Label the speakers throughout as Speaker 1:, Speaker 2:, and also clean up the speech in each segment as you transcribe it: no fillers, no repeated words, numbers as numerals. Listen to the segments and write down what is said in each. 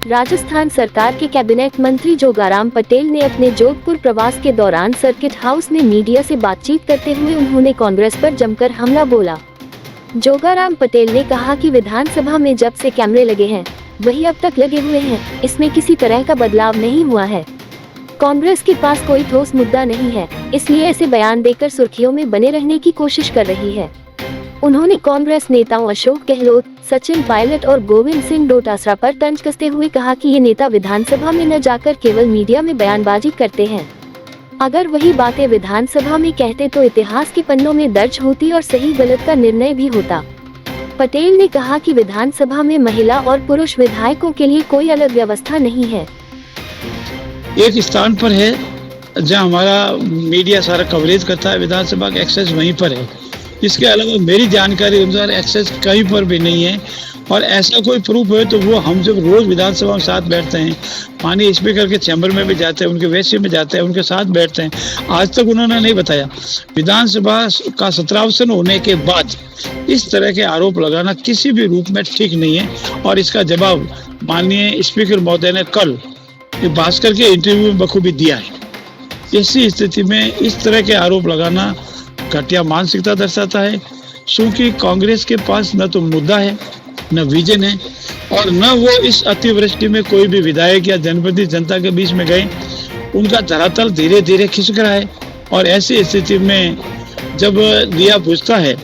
Speaker 1: राजस्थान सरकार के कैबिनेट मंत्री जोगाराम पटेल ने अपने जोधपुर प्रवास के दौरान सर्किट हाउस में मीडिया से बातचीत करते हुए उन्होंने कांग्रेस पर जमकर हमला बोला। जोगाराम पटेल ने कहा कि विधानसभा में जब से कैमरे लगे हैं वही अब तक लगे हुए हैं, इसमें किसी तरह का बदलाव नहीं हुआ है। कांग्रेस के पास कोई ठोस मुद्दा नहीं है, इसलिए ऐसे बयान देकर सुर्खियों में बने रहने की कोशिश कर रही है। उन्होंने कांग्रेस नेताओं अशोक गहलोत, सचिन पायलट और गोविंद सिंह डोटासरा पर तंज कसते हुए कहा कि ये नेता विधानसभा में न जाकर केवल मीडिया में बयानबाजी करते हैं। अगर वही बातें विधानसभा में कहते तो इतिहास के पन्नों में दर्ज होती और सही गलत का निर्णय भी होता। पटेल ने कहा कि विधानसभा में महिला और पुरुष विधायकों के लिए कोई अलग व्यवस्था नहीं है।
Speaker 2: एक स्थान पर है जहां हमारा मीडिया सारा कवरेज करता है, विधानसभा का एक्सेस वहीं पर है। इसके अलावा मेरी जानकारी अनुसार एक्सेस कहीं पर भी नहीं है, और ऐसा कोई प्रूफ है तो वो हम जब रोज विधानसभा में साथ बैठते हैं, माननीय स्पीकर के चैम्बर में भी जाते हैं, उनके वैसे में जाते हैं, उनके साथ बैठते हैं, आज तक उन्होंने नहीं बताया। विधानसभा का सत्रावसन होने के बाद इस तरह के आरोप लगाना किसी भी रूप में ठीक नहीं है, और इसका जवाब माननीय स्पीकर महोदय ने कल भास्कर के इंटरव्यू में बखूबी दिया है। ऐसी स्थिति में इस तरह के आरोप लगाना घटिया मानसिकता दर्शाता है, क्योंकि कांग्रेस के पास न तो मुद्दा है, न विजन है, और न वो इस अतिवृष्टि में कोई भी विधायक या जनप्रतिनिधि जनता के बीच में गए। उनका धरातल धीरे धीरे खिसक रहा है, और ऐसी स्थिति में जब दिया बुझता है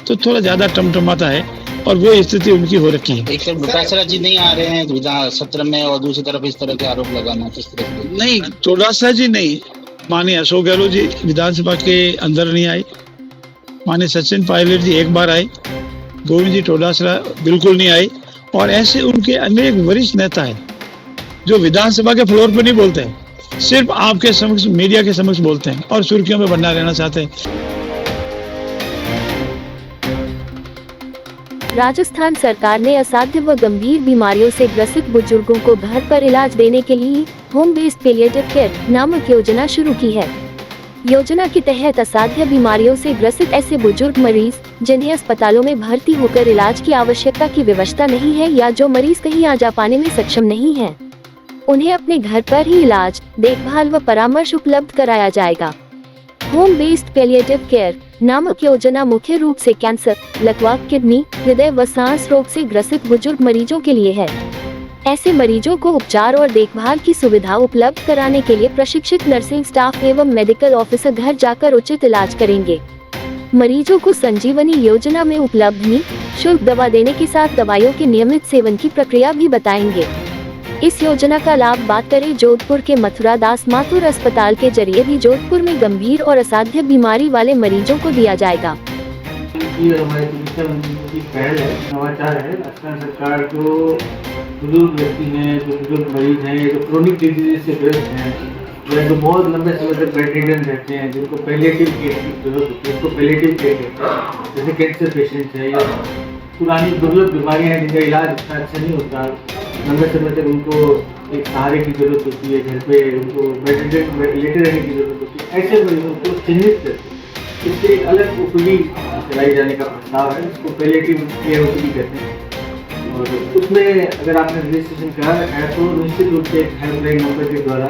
Speaker 2: तो थोड़ा ज्यादा टमटमाता है, और वो स्थिति उनकी हो रखी है।
Speaker 3: एक तरफ डोटासरा जी नहीं आ रहे हैं विधान सत्र में, और दूसरी तरफ इस तरह के आरोप लगाना किस तरह से?
Speaker 2: नहीं, डोटासरा जी नहीं, माननीय अशोक गहलोत जी विधानसभा के अंदर नहीं आए, माननीय सचिन पायलट जी एक बार आए, गोविंद जी डोटासरा बिल्कुल नहीं आए, और ऐसे उनके अनेक वरिष्ठ नेता हैं जो विधानसभा के फ्लोर पर नहीं बोलते हैं, सिर्फ आपके समक्ष मीडिया के समक्ष बोलते हैं और सुर्खियों में बना रहना चाहते हैं।
Speaker 1: राजस्थान सरकार ने असाध्य व गंभीर बीमारियों से ग्रसित बुजुर्गों को घर पर इलाज देने के लिए होम बेस्ड पैलिएटिव केयर नामक योजना शुरू की है। योजना के तहत असाध्य बीमारियों से ग्रसित ऐसे बुजुर्ग मरीज जिन्हें अस्पतालों में भर्ती होकर इलाज की आवश्यकता की व्यवस्था नहीं है, या जो मरीज कहीं आ जा पाने में सक्षम नहीं है, उन्हें अपने घर पर ही इलाज, देखभाल व परामर्श उपलब्ध कराया जाएगा। होम बेस्ड पैलिएटिव केयर नामक योजना मुख्य रूप से कैंसर, लकवा, किडनी, हृदय व सांस रोग से ग्रसित बुजुर्ग मरीजों के लिए है। ऐसे मरीजों को उपचार और देखभाल की सुविधा उपलब्ध कराने के लिए प्रशिक्षित नर्सिंग स्टाफ एवं मेडिकल ऑफिसर घर जाकर उचित इलाज करेंगे। मरीजों को संजीवनी योजना में उपलब्ध निःशुल्क दवा देने के साथ दवाइयों के नियमित सेवन की प्रक्रिया भी बताएंगे। इस योजना का लाभ बात करें जोधपुर के मथुरा दास माथुर अस्पताल के जरिए भी जोधपुर में गंभीर और असाध्य बीमारी वाले मरीजों को दिया जाएगा।
Speaker 4: ये हमारे चिकित्सा मंत्री की पहल है, नवाचार है। राजस्थान सरकार जो बुजुर्ग व्यक्ति हैं, जो बुजुर्ग मरीज हैं, जो क्रोनिक डिजीज से ग्रस्त हैं, या जो बहुत लंबे समय तक बेडरिडन रहते हैं, जिनको पैलिएटिव केयर की जरूरत होती है, उनको पैलिएटिव केयर कहते हैं। जैसे कैंसर पेशेंट है या पुरानी दुर्लभ बीमारियां हैं जिनका इलाज इतना अच्छा नहीं होता, लंबे समय तक उनको एक सहारे की जरूरत होती है, घर पे उनको बेडरिडन लेटे रहने की जरूरत होती है, ऐसे मरीजों को चिन्हित करके इससे एक अलग ओपीडी चलाई जाने का प्रस्ताव है, जिसको पैलिएटिव केयर ओपीडी कहते हैं। और उसमें अगर आपने रजिस्ट्रेशन करा रखा है तो निश्चित रूप से एक हेल्पलाइन नंबर के द्वारा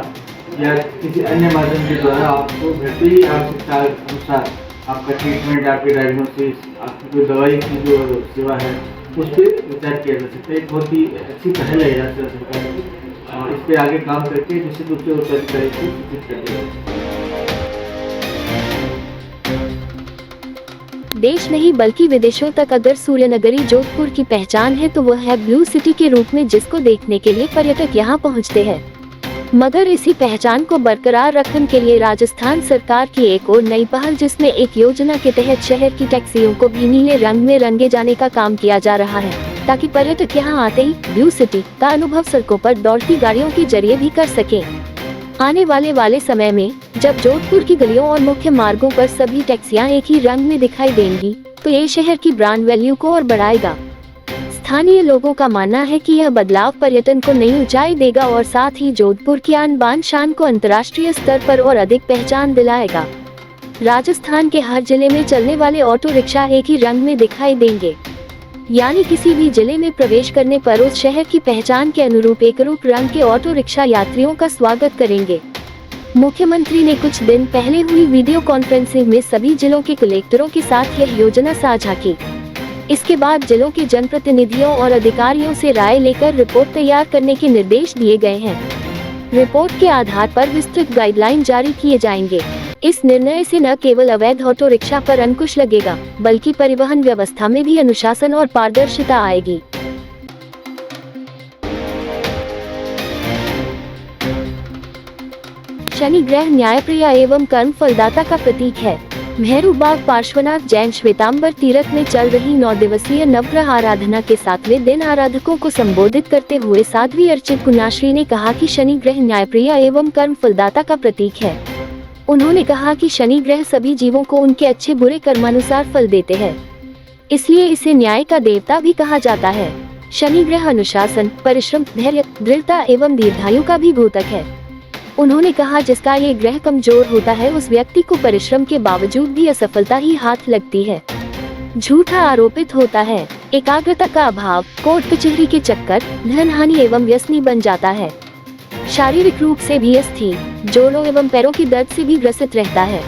Speaker 4: या किसी अन्य माध्यम के द्वारा आपको घर पे ही आवश्यकता अनुसार आपका ट्रीटमेंट, आपके डायग्नोसिस, आपकी कोई दवाई की जो सेवा है उस पर विचार किया जा सकता है। एक बहुत ही अच्छी पहल है राज्य सरकार की, और इस पर आगे काम करके निश्चित रूप से उत्तराधिकारी को सूचित कर दिया।
Speaker 1: देश नहीं बल्कि विदेशों तक अगर सूर्यनगरी जोधपुर की पहचान है तो वह है ब्लू सिटी के रूप में, जिसको देखने के लिए पर्यटक यहाँ पहुँचते हैं। मगर इसी पहचान को बरकरार रखने के लिए राजस्थान सरकार की एक और नई पहल, जिसमें एक योजना के तहत शहर की टैक्सियों को भी नीले रंग में रंगे जाने का काम किया जा रहा है, ताकि पर्यटक यहाँ आते ही ब्लू सिटी का अनुभव सड़कों पर दौड़ती गाड़ियों के जरिए भी कर सकें। आने वाले समय में जब जोधपुर की गलियों और मुख्य मार्गों पर सभी टैक्सियां एक ही रंग में दिखाई देंगी तो ये शहर की ब्रांड वैल्यू को और बढ़ाएगा। स्थानीय लोगों का मानना है कि यह बदलाव पर्यटन को नई ऊंचाई देगा और साथ ही जोधपुर की आन बान शान को अंतर्राष्ट्रीय स्तर पर और अधिक पहचान दिलाएगा। राजस्थान के हर जिले में चलने वाले ऑटो रिक्शा एक ही रंग में दिखाई देंगे। यानी किसी भी जिले में प्रवेश करने पर उस शहर की पहचान के अनुरूप एकरूप रंग के ऑटो रिक्शा यात्रियों का स्वागत करेंगे। मुख्यमंत्री ने कुछ दिन पहले हुई वीडियो कॉन्फ्रेंसिंग में सभी जिलों के कलेक्टरों के साथ यह योजना साझा की। इसके बाद जिलों के जनप्रतिनिधियों और अधिकारियों से राय लेकर रिपोर्ट तैयार करने के निर्देश दिए गए हैं। रिपोर्ट के आधार पर विस्तृत गाइडलाइन जारी किए जाएंगे। इस निर्णय से न केवल अवैध ऑटो रिक्शा पर अंकुश लगेगा, बल्कि परिवहन व्यवस्था में भी अनुशासन और पारदर्शिता आएगी। शनि ग्रह न्यायप्रिय एवं कर्म फलदाता का प्रतीक है। मेहरू बाग पार्श्वनाथ जैन श्वेतांबर तीर्थ में चल रही 9 दिवसीय नवग्रह आराधना के 7वें दिन आराधकों को संबोधित करते हुए साध्वी अर्चित कुन्नाश्री ने कहा कि शनि ग्रह न्यायप्रिय एवं कर्म फलदाता का प्रतीक है। उन्होंने कहा कि शनि ग्रह सभी जीवों को उनके अच्छे बुरे कर्मानुसार फल देते हैं, इसलिए इसे न्याय का देवता भी कहा जाता है। शनि ग्रह अनुशासन, परिश्रम, धैर्य, दृढ़ता एवं दीर्घायु का भी घोतक है। उन्होंने कहा जिसका ये ग्रह कमजोर होता है उस व्यक्ति को परिश्रम के बावजूद भी असफलता ही हाथ लगती है। झूठा आरोपित होता है, एकाग्रता का अभाव, कोर्ट कचहरी के चक्कर, धन हानि एवं व्यसनी बन जाता है। शारीरिक रूप से भी अस्थिर, जोड़ों एवं पैरों की दर्द से भी ग्रसित रहता है।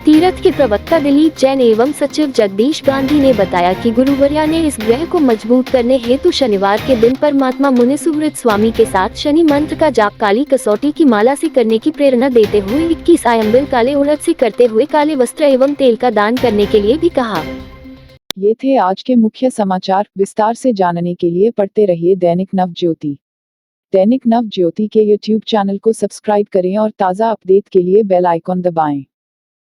Speaker 1: तीर्थ के प्रवक्ता दिलीप जैन एवं सचिव जगदीश गांधी ने बताया कि गुरुवर्या ने इस ग्रह को मजबूत करने हेतु शनिवार के दिन परमात्मा मुनि सुहृद स्वामी के साथ शनि मंत्र का जाप काली कसौटी की माला से करने की प्रेरणा देते हुए 21 आयम्बिल काले उड़द से करते हुए काले वस्त्र एवं तेल का दान करने के लिए भी कहा।
Speaker 5: ये थे आज के मुख्य समाचार। विस्तार से जानने के लिए पढ़ते रहिए दैनिक नवज्योति। दैनिक नवज्योति के YouTube चैनल को सब्सक्राइब करें और ताज़ा अपडेट के लिए बेल आइकॉन दबाएं।